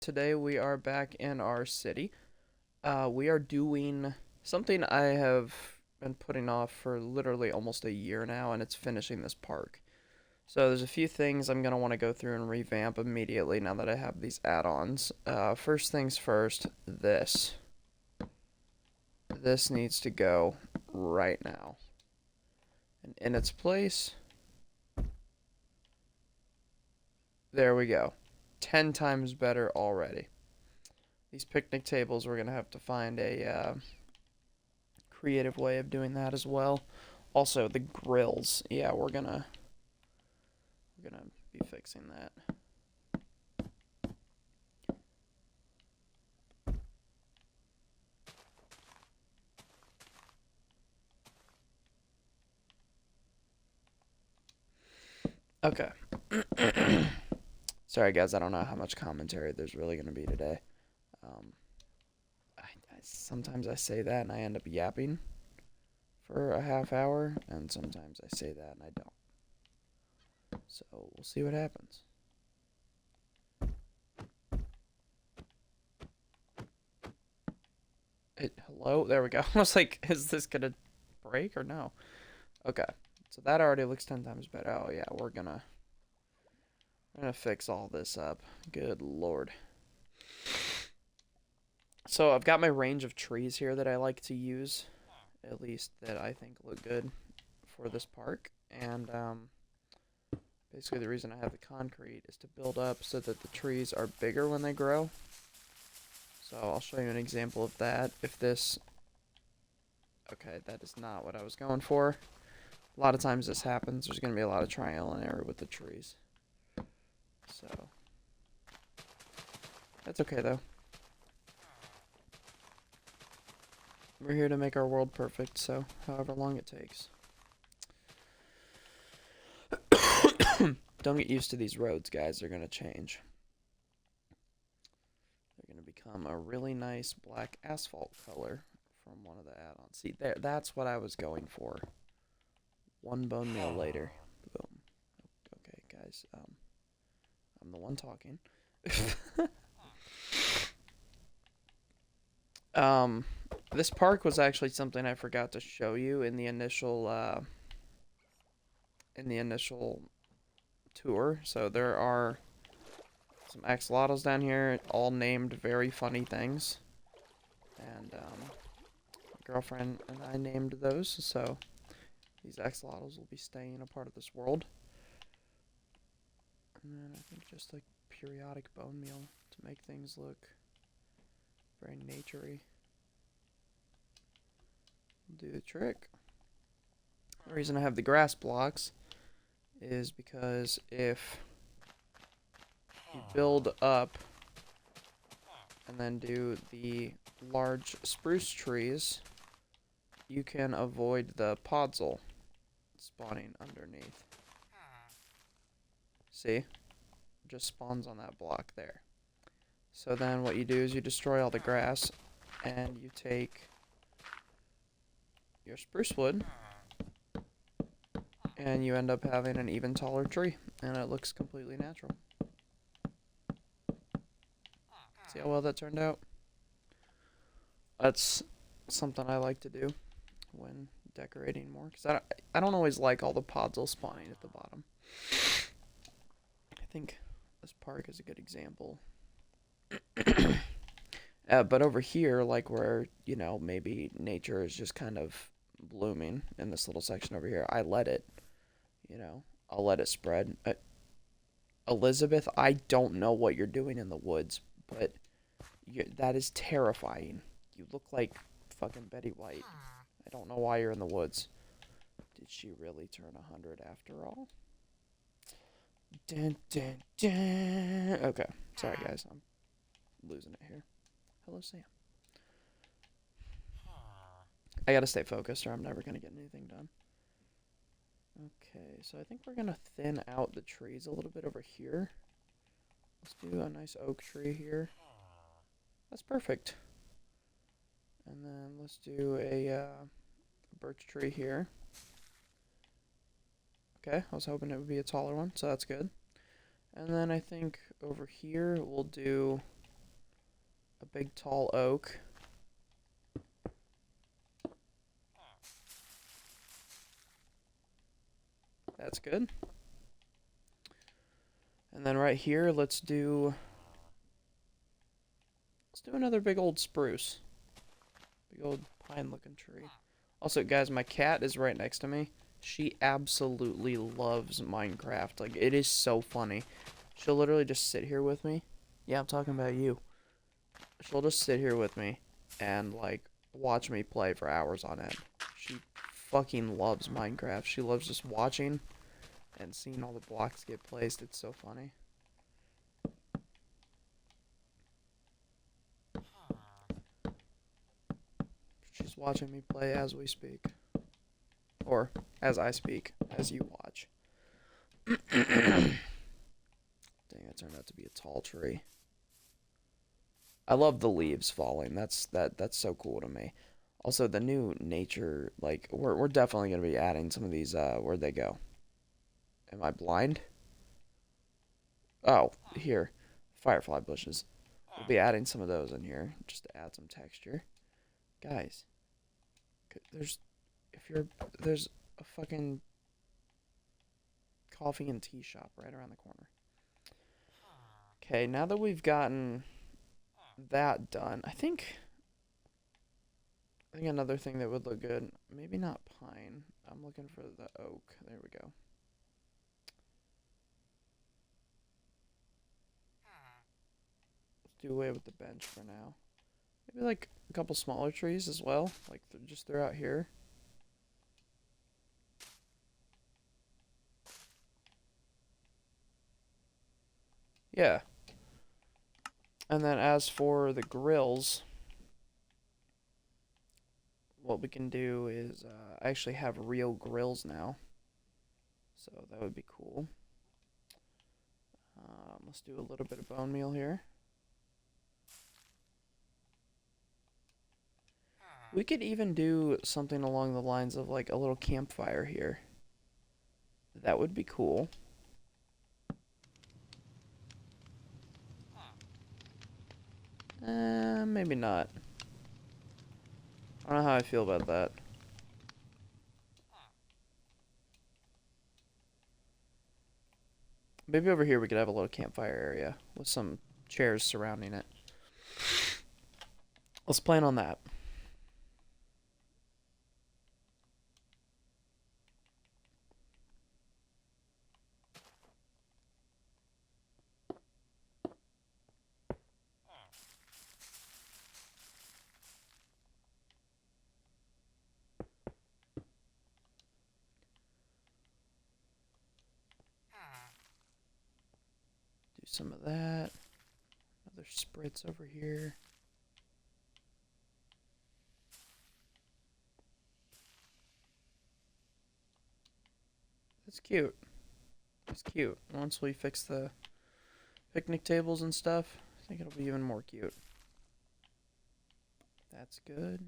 Today we are back in our city. We are doing something I have been putting off for literally almost a year now, and it's finishing this park. So there's a few things I'm gonna want to go through and revamp immediately now that I have these add-ons. First things first, this. This needs to go right now. And in its place, there we go. 10 times better already. These picnic tables, we're gonna have to find a creative way of doing that as well. Also, the grills. Yeah, we're gonna be fixing that. Okay. Sorry, guys. I don't know how much commentary there's really gonna be today. Um, sometimes I say that and I end up yapping for a half hour, and sometimes I say that and I don't. So we'll see what happens. Hello? There we go. I was like, is this gonna break or no? Okay. So that already looks 10 times better. Oh yeah, we're gonna fix all this up. Good lord. So I've got my range of trees here that I like to use, at least that I think look good for this park. And basically the reason I have the concrete is to build up so that the trees are bigger when they grow. So I'll show you an example of that. If this... Okay, that is not what I was going for. A lot of times this happens. There's going to be a lot of trial and error with the trees. So, that's okay though. We're here to make our world perfect, so however long it takes. Don't get used to these roads, guys. They're going to change. They're going to become a really nice black asphalt color from one of the add-ons. See, that's what I was going for. One bone meal later. Boom. Okay, guys. I'm the one talking. um, this park was actually something I forgot to show you in the initial tour. So there are some axolotls down here, all named very funny things. And my girlfriend and I named those, so these axolotls will be staying a part of this world. And then I think just like periodic bone meal to make things look very naturey. Do the trick. The reason I have the grass blocks is because if you build up and then do the large spruce trees, you can avoid the podzol spawning underneath. See? Just spawns on that block there. So then what you do is you destroy all the grass and you take your spruce wood and you end up having an even taller tree and it looks completely natural. See how well that turned out? That's something I like to do when decorating more, because I don't always like all the podzol spawning at the bottom. I think this park is a good example. But over here, like where, you know, maybe nature is just kind of blooming in this little section over here, I let it, you know, I'll let it spread. Elizabeth, I don't know what you're doing in the woods, but that is terrifying. You look like fucking Betty White. I don't know why you're in the woods. Did she really turn 100 after all? Dun, dun, dun. Okay, sorry guys, I'm losing it here. Hello, Sam. I gotta stay focused or I'm never gonna get anything done. Okay, so I think we're gonna thin out the trees a little bit over here. Let's do a nice oak tree here. That's perfect. And then let's do a birch tree here. Okay, I was hoping it would be a taller one, so that's good. And then I think over here we'll do big tall oak. That's good. And then right here, let's do another big old spruce. Big old pine looking tree. Also, guys, my cat is right next to me. She absolutely loves Minecraft. Like, it is so funny. She'll literally just sit here with me. Yeah, I'm talking about you. She'll just sit here with me and, like, watch me play for hours on end. She fucking loves Minecraft. She loves just watching and seeing all the blocks get placed. It's so funny. She's watching me play as we speak. Or as I speak, as you watch. Dang, it turned out to be a tall tree. I love the leaves falling. That's so cool to me. Also, the new nature, like, we're definitely gonna be adding some of these. Where'd they go? Am I blind? Oh, here, firefly bushes. We'll be adding some of those in here just to add some texture, guys. There's a fucking coffee and tea shop right around the corner. Okay, now that we've gotten that done, I think another thing that would look good, maybe not pine. I'm looking for the oak. There we go. Let's do away with the bench for now. Maybe like a couple smaller trees as well, like just throughout here. Yeah. And then as for the grills, what we can do is actually have real grills now. So that would be cool. Let's do a little bit of bone meal here. We could even do something along the lines of like a little campfire here. That would be cool. Maybe not. I don't know how I feel about that. Maybe over here we could have a little campfire area with some chairs surrounding it. Let's plan on that. Do some of that. Another spritz over here. That's cute. It's cute. Once we fix the picnic tables and stuff, I think it'll be even more cute. That's good.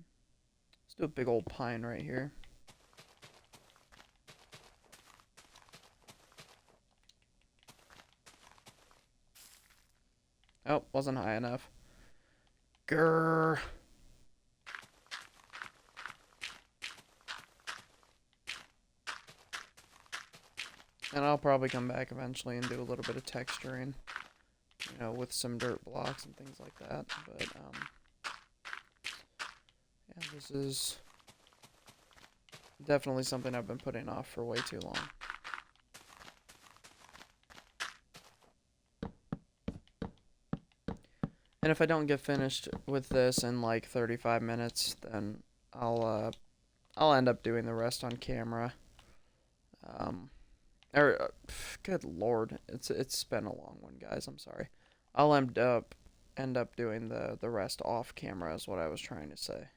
Let's do a big old pine right here. Oh, wasn't high enough. Grrr. And I'll probably come back eventually and do a little bit of texturing, you know, with some dirt blocks and things like that. But, yeah, this is definitely something I've been putting off for way too long. And if I don't get finished with this in like 35 minutes, then I'll end up doing the rest on camera. Good lord, it's been a long one, guys. I'm sorry. I'll end up doing the rest off camera is what I was trying to say.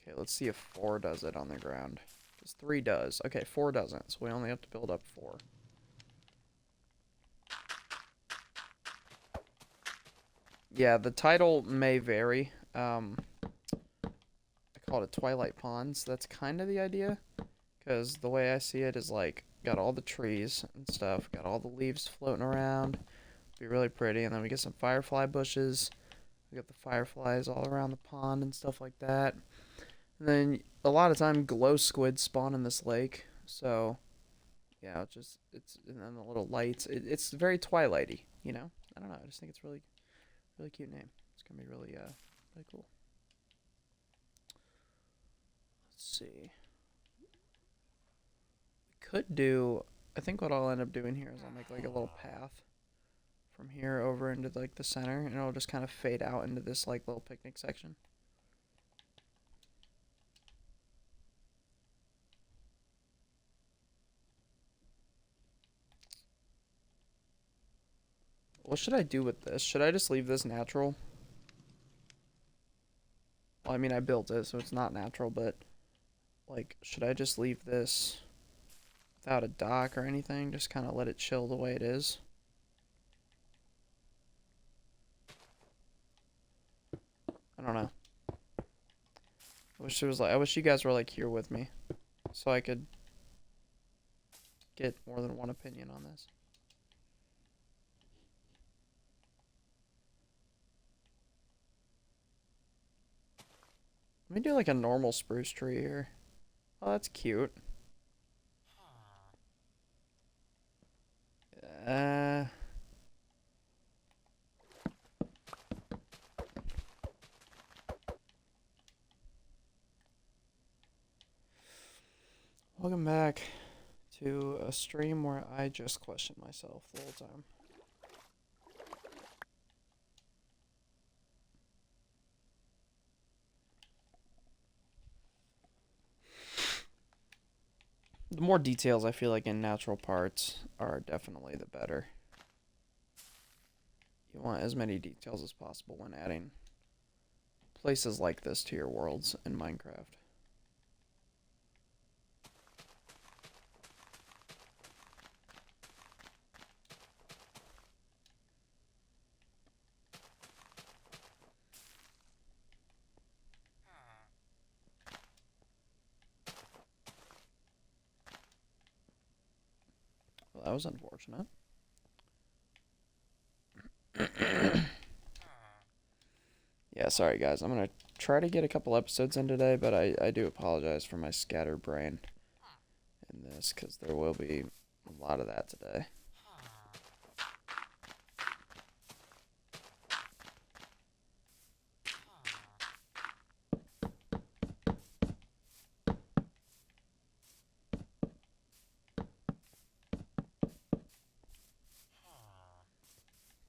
Okay, let's see if 4 does it on the ground. Because 3 does. Okay, 4 doesn't, so we only have to build up 4. Yeah, the title may vary. I call it Twilight Ponds. That's kind of the idea. Because the way I see it is like, got all the trees and stuff, got all the leaves floating around. Be really pretty. And then we get some firefly bushes. We got the fireflies all around the pond and stuff like that. And then a lot of time glow squids spawn in this lake. So yeah, it's and then the little lights. It's very Twilighty, you know. I don't know. I just think it's really cute name. It's gonna be really cool. Let's see. Could do. I think what I'll end up doing here is I'll make like a little path from here over into like the center, and it'll just kind of fade out into this like little picnic section. What should I do with this? Should I just leave this natural? Well, I mean, I built it, so it's not natural, but like, should I just leave this without a dock or anything? Just kind of let it chill the way it is? I don't know. I wish you guys were like here with me so I could get more than one opinion on this. Let me do like a normal spruce tree here. Oh, that's cute. Uh, Welcome back to a stream where I just question myself the whole time. The more details I feel like in natural parts are definitely the better. You want as many details as possible when adding places like this to your worlds in Minecraft. Well, that was unfortunate. Yeah, sorry guys. I'm gonna try to get a couple episodes in today, but I do apologize for my scattered brain in this, because there will be a lot of that today.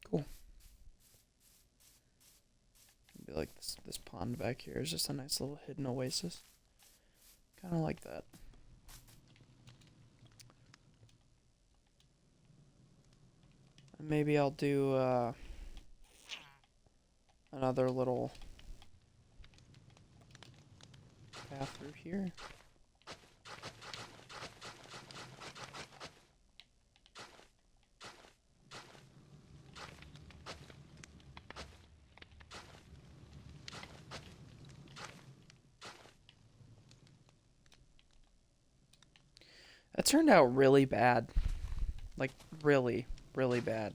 Cool. Be like this pond back here is just a nice little hidden oasis. Kind of like that. And maybe I'll do another little path through here. That turned out really bad. Like, really, really bad.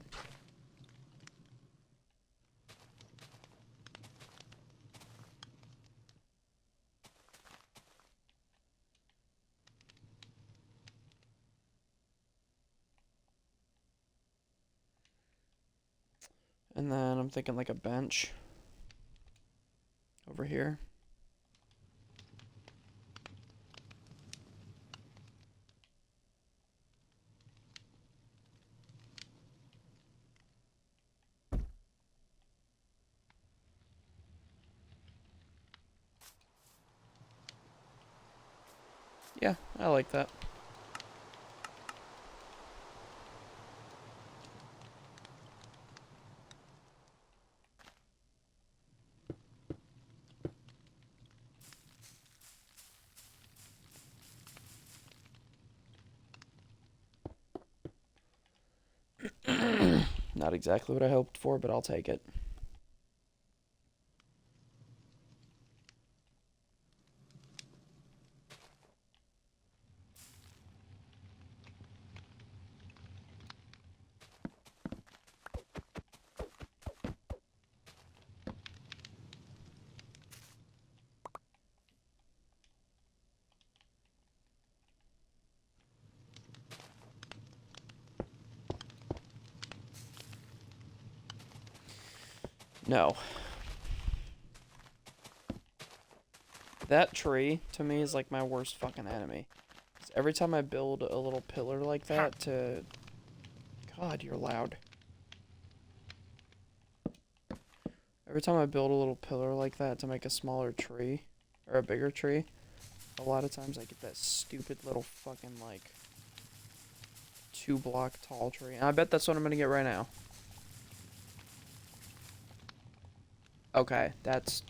And then I'm thinking like a bench over here. Yeah, I like that. Not exactly what I hoped for, but I'll take it. No. That tree, to me, is like my worst fucking enemy. 'Cause every time I build a little pillar like that to... God, you're loud. Every time I build a little pillar like that to make a smaller tree, or a bigger tree, a lot of times I get that stupid little fucking, like, 2-block tall tree. And I bet that's what I'm gonna get right now. Okay, that's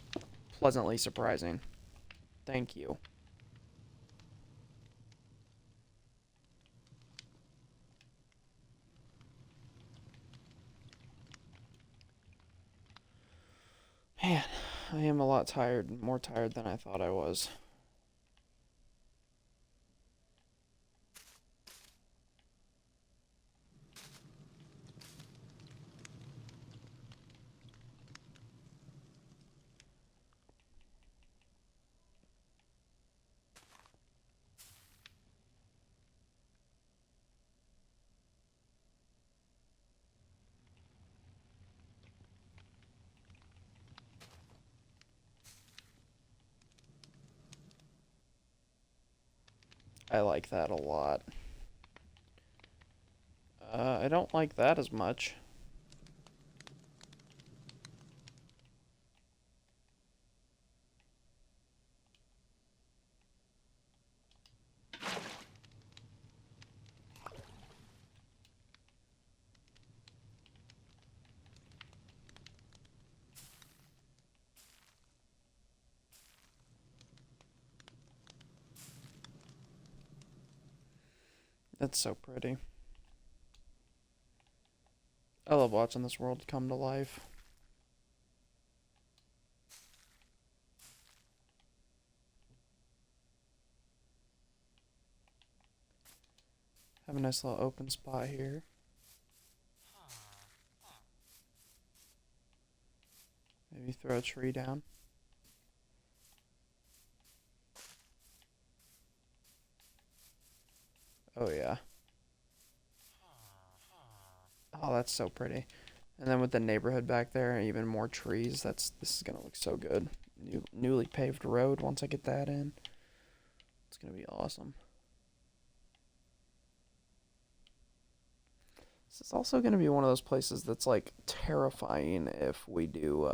pleasantly surprising. Thank you. Man, I am a lot tired, more tired than I thought I was. I like that a lot. I don't like that as much. That's so pretty. I love watching this world come to life. Have a nice little open spot here. Maybe throw a tree down. Oh yeah. Oh, that's so pretty. And then with the neighborhood back there, even more trees. This is gonna look so good. Newly paved road. Once I get that in, it's gonna be awesome. This is also gonna be one of those places that's like terrifying if we do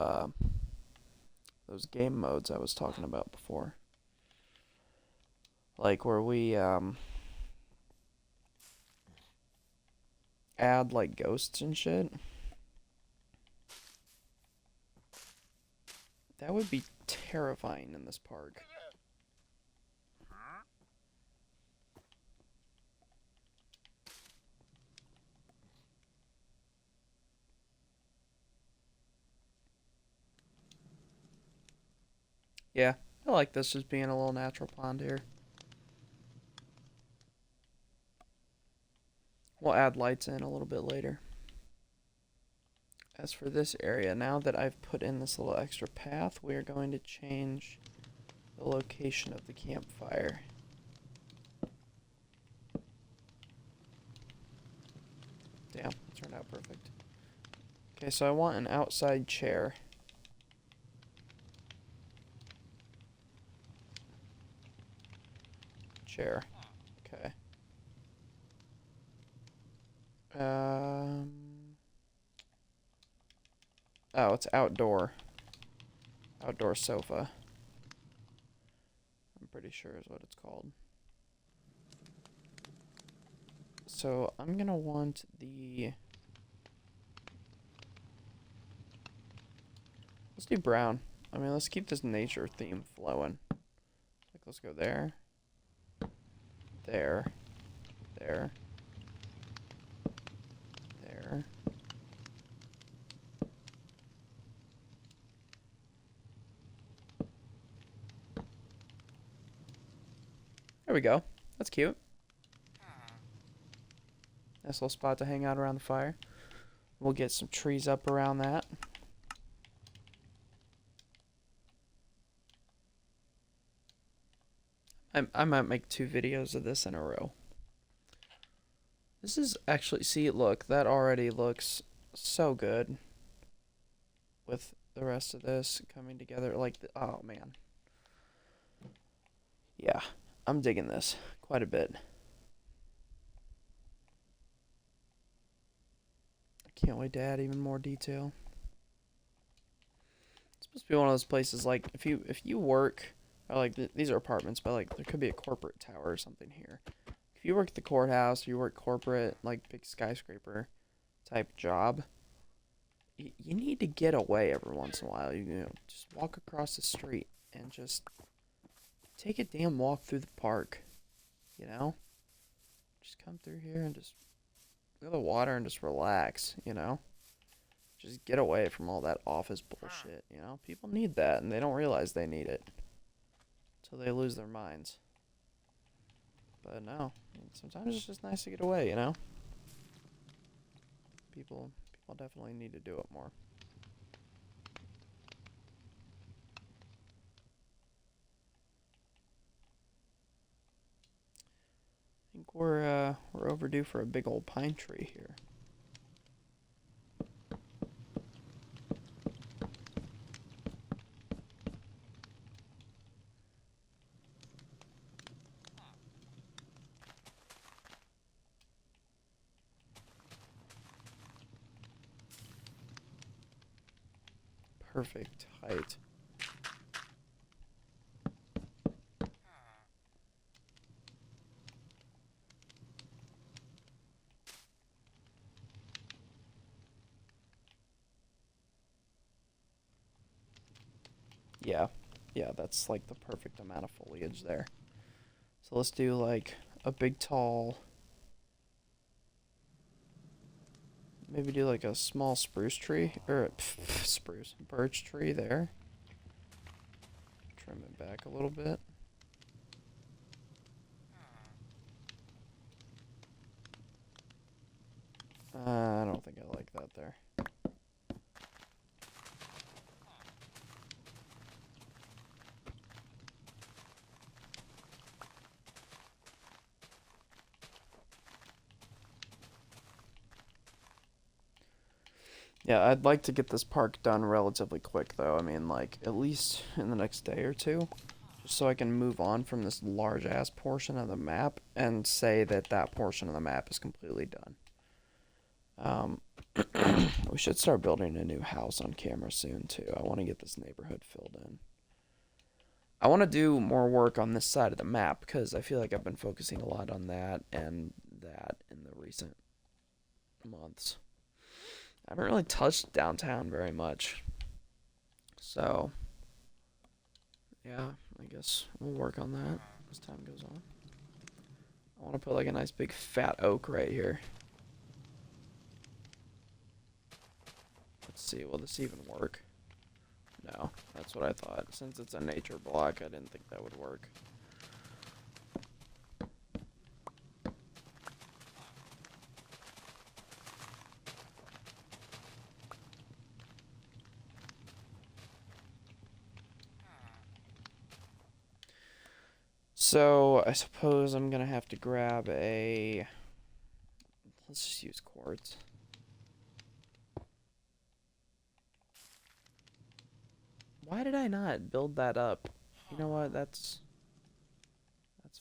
those game modes I was talking about before. Like where we add like ghosts and shit. That would be terrifying in this park. Yeah, I like this just being a little natural pond here. We'll add lights in a little bit later. As for this area, now that I've put in this little extra path, we are going to change the location of the campfire. Damn, it turned out perfect. Okay, so I want an outside chair. Chair. Okay. Oh, it's outdoor. Outdoor sofa. I'm pretty sure is what it's called. So I'm gonna want the... Let's do brown. I mean, let's keep this nature theme flowing. Like, let's go there. There. There. There. There we go. That's cute. Nice little spot to hang out around the fire. We'll get some trees up around that. I might make 2 videos of this in a row. This is actually, see, look, that already looks so good with the rest of this coming together. Like, oh man. Yeah, I'm digging this quite a bit. I can't wait to add even more detail. It's supposed to be one of those places, like, if you work, or like, these are apartments, but like, there could be a corporate tower or something here. If you work at the courthouse, or you work corporate, like, big skyscraper type job, you need to get away every once in a while. You know, just walk across the street and just take a damn walk through the park, you know? Just come through here and just go to the water and just relax, you know? Just get away from all that office bullshit, you know? People need that, and they don't realize they need it until they lose their minds. But no, sometimes it's just nice to get away, you know? People definitely need to do it more. I think we're overdue for a big old pine tree here. Perfect height. Yeah, that's like the perfect amount of foliage there. So let's do like a big tall, maybe do like a small spruce tree, or birch tree there. Trim it back a little bit. I don't think I like that there. Yeah, I'd like to get this park done relatively quick, though. I mean, like, at least in the next day or two. Just so I can move on from this large-ass portion of the map and say that that portion of the map is completely done. We should start building a new house on camera soon, too. I want to get this neighborhood filled in. I want to do more work on this side of the map, because I feel like I've been focusing a lot on that and that in the recent months. I haven't really touched downtown very much. So, yeah, I guess we'll work on that as time goes on. I want to put like a nice big fat oak right here. Let's see, will this even work? No, that's what I thought. Since it's a nature block, I didn't think that would work. So, I suppose I'm gonna have to grab a... Let's just use quartz. Why did I not build that up? You know what, that's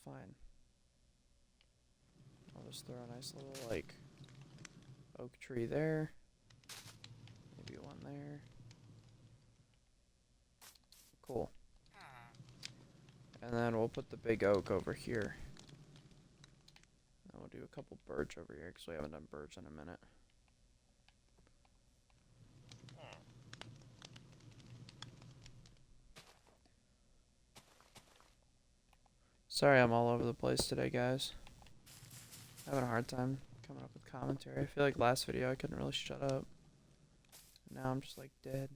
fine. I'll just throw a nice little, like, oak tree there. Maybe one there. Cool. And then we'll put the big oak over here. And we'll do a couple birch over here, because we haven't done birch in a minute. Sorry I'm all over the place today, guys. Having a hard time coming up with commentary. I feel like last video I couldn't really shut up. Now I'm just like dead.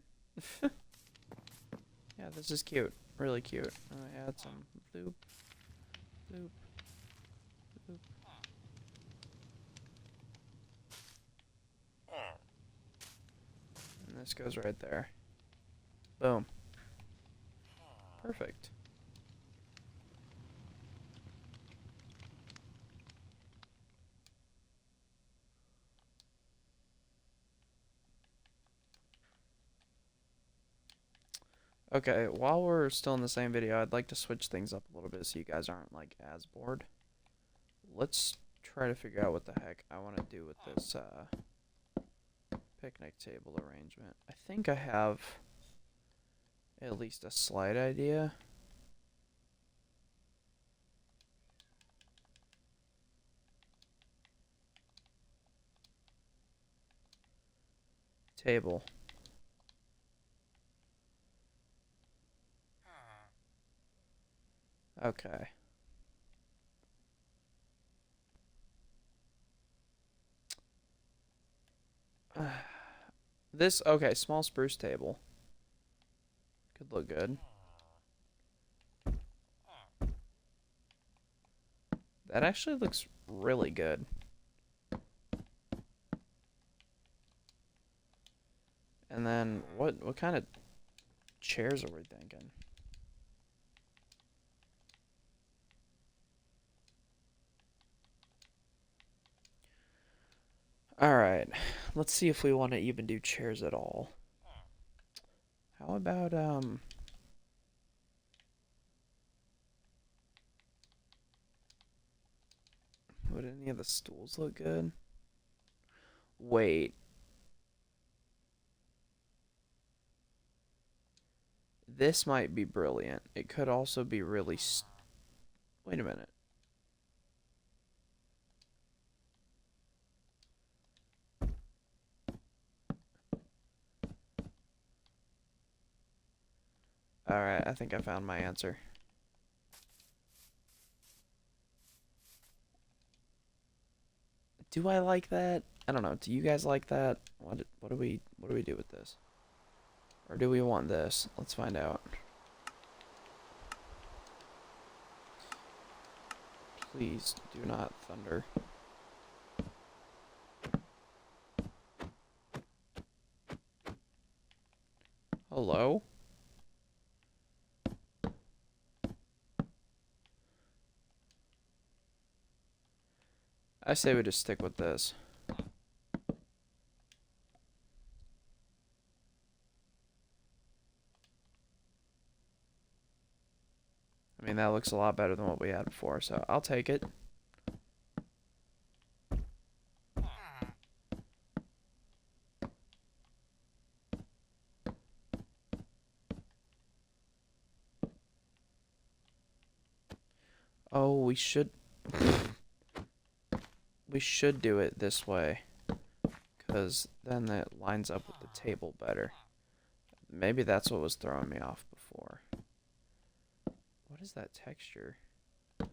Yeah, this is cute. Really cute. I add some bloop, bloop, bloop. And this goes right there. Boom. Perfect. Okay, while we're still in the same video, I'd like to switch things up a little bit so you guys aren't like as bored. Let's try to figure out what the heck I want to do with this picnic table arrangement. I think I have at least a slight idea. Table. Okay. This, okay, small spruce table. Could look good. That actually looks really good. And then what kind of chairs are we thinking? Alright, let's see if we want to even do chairs at all. How about, would any of the stools look good? Wait. This might be brilliant. It could also be really wait a minute. Alright, I think I found my answer. Do I like that? I don't know. Do you guys like that? What do we do with this? Or do we want this? Let's find out. Please do not thunder. Hello? I say we just stick with this. I mean, that looks a lot better than what we had before, so I'll take it. Oh, we should do it this way, because then that lines up with the table better. Maybe that's what was throwing me off before. What is that texture? Is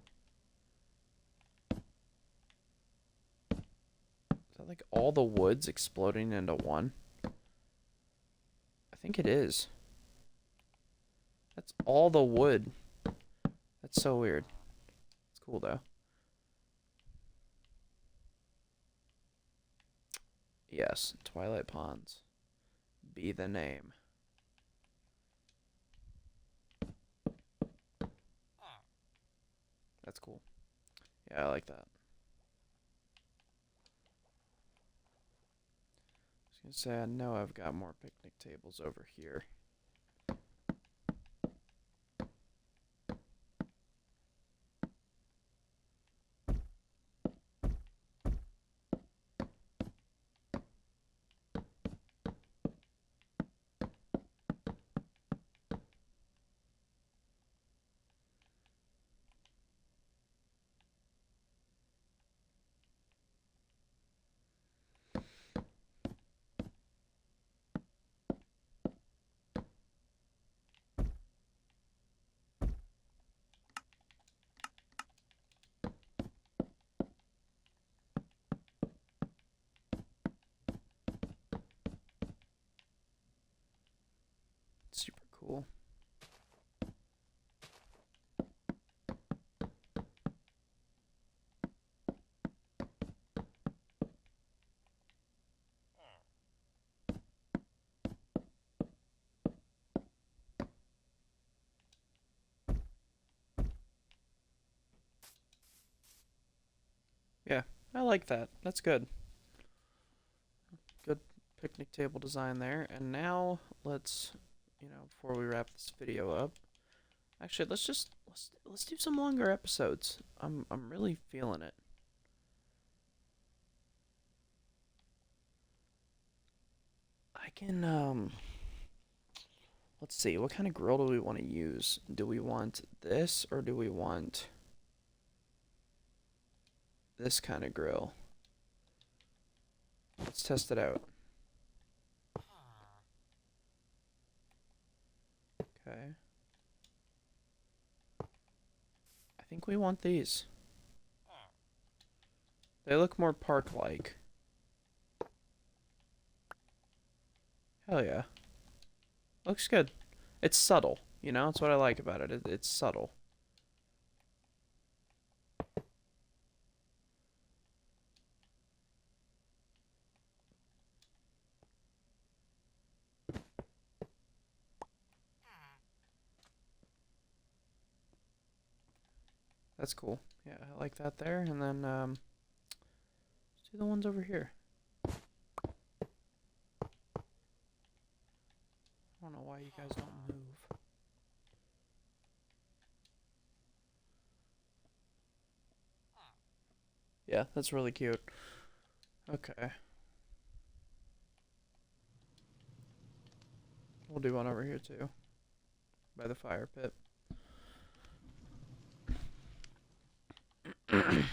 that like all the woods exploding into one? I think it is. That's all the wood. That's so weird. It's cool though. Yes, Twilight Ponds. Be the name. That's cool. Yeah, I like that. I was gonna say, I know I've got more picnic tables over here. Super cool. Yeah, I like that. That's good. Good picnic table design there. And now let's before we wrap this video up. Actually, let's do some longer episodes. I'm really feeling it. I can let's see. What kind of grill do we want to use? Do we want this or do we want this kind of grill? Let's test it out. Okay. I think we want these. They look more park-like. Hell yeah. Looks good. It's subtle, That's what I like about it. It's subtle. That's cool. Yeah, I like that there. And then, let's do the ones over here. I don't know why you guys don't move. Yeah, that's really cute. Okay. We'll do one over here too. By the fire pit. Man.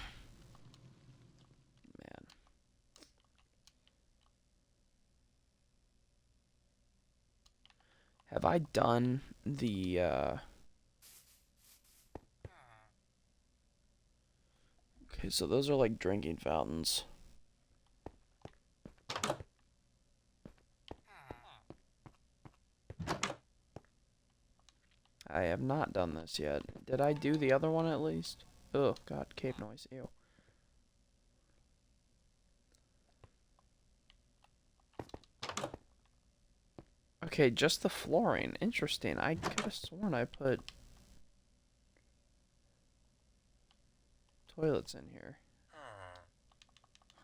Have I done the, Okay, so those are like drinking fountains. I have not done this yet. Did I do the other one at least? Oh, God, cave noise. Ew. Okay, just the flooring. Interesting. I could have sworn I put toilets in here.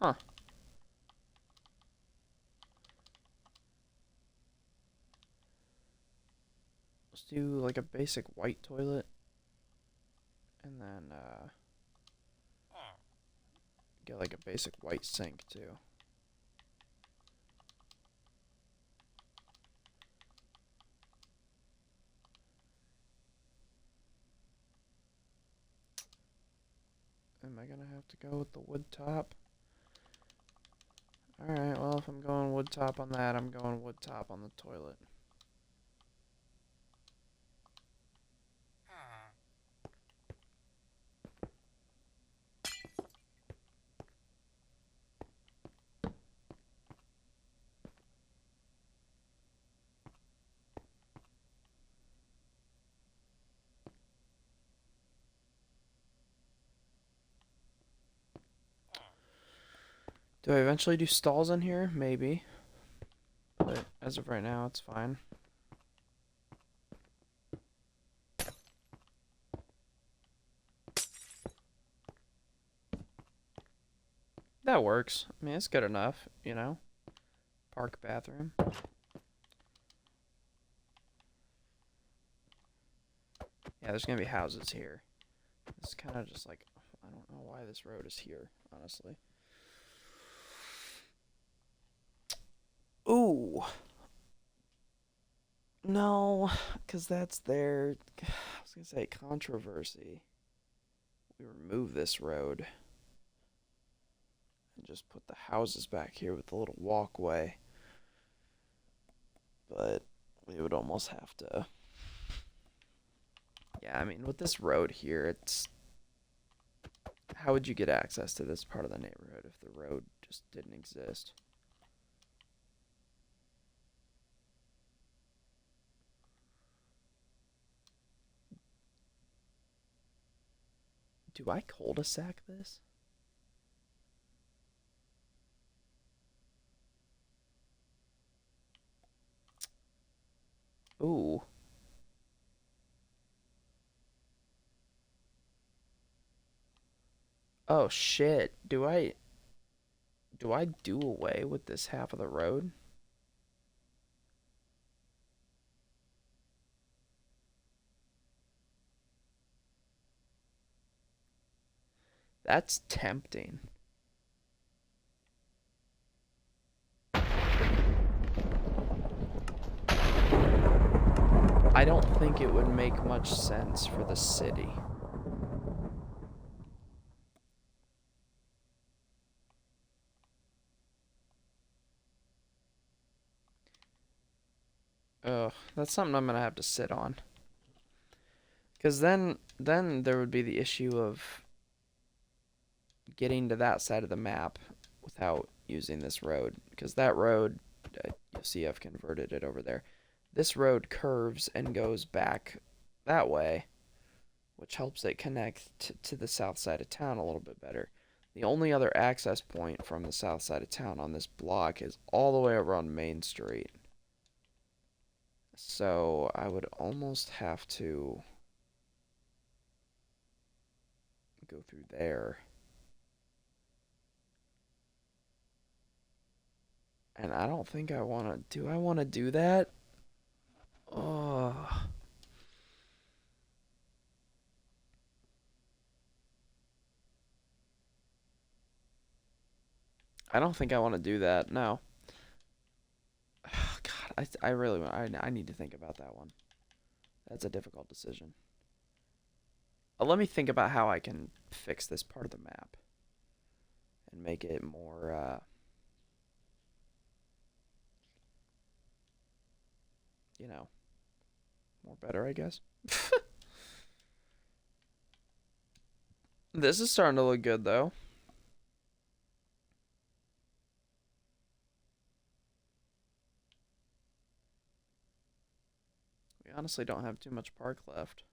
Huh. Let's do like a basic white toilet. And then, get like a basic white sink too. Am I gonna have to go with the wood top? Alright, well, if I'm going wood top on that, I'm going wood top on the toilet. Do I eventually do stalls in here? Maybe. But as of right now, it's fine. That works. I mean, it's good enough, Park bathroom. Yeah, there's gonna be houses here. It's kind of just like, I don't know why this road is here, honestly. Ooh. No, because that's their, I was gonna say controversy. We remove this road and just put the houses back here with a little walkway. But we would almost have to. Yeah, I mean, with this road here, it's. How would you get access to this part of the neighborhood if the road just didn't exist? Do I cul-de-sac this? Ooh. Oh shit. Do I do away with this half of the road? That's tempting. I don't think it would make much sense for the city. Ugh, that's something I'm gonna have to sit on. Because then there would be the issue of getting to that side of the map without using this road. Because that road, you'll see I've converted it over there. This road curves and goes back that way, which helps it connect to the south side of town a little bit better. The only other access point from the south side of town on this block is all the way over on Main Street. So I would almost have to go through there. And I don't think I want to. Do I want to do that? Oh. I don't think I want to do that. No. Oh, God, I really I need to think about that one. That's a difficult decision. Let me think about how I can fix this part of the map and make it more you know, more better, I guess. This is starting to look good though. We honestly don't have too much park left.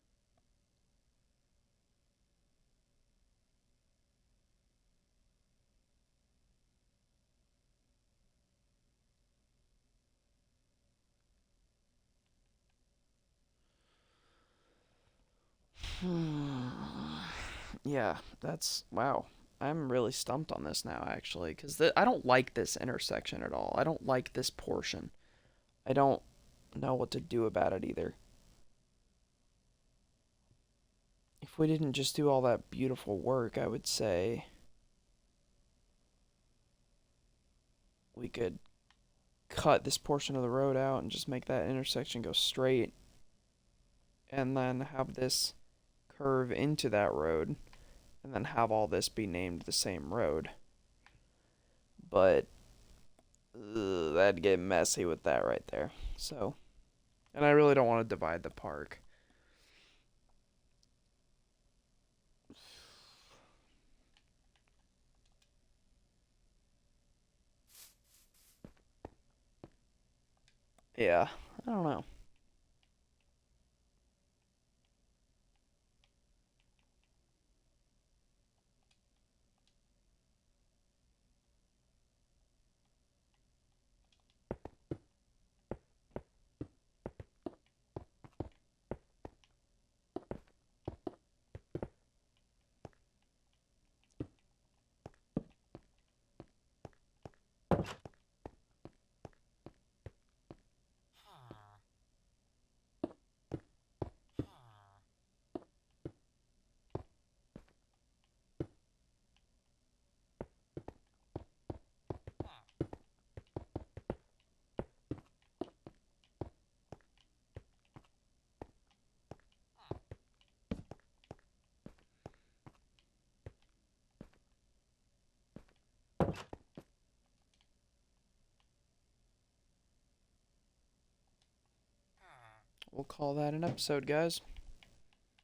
Yeah, that's wow. I'm really stumped on this now, actually, because I don't like this intersection at all. I don't like this portion. I don't know what to do about it either. If we didn't just do all that beautiful work, I would say we could cut this portion of the road out and just make that intersection go straight, and then have this curve into that road, and then have all this be named the same road. But that'd get messy with that right there. So, and I really don't want to divide the park. Yeah, I don't know. We'll call that an episode, guys.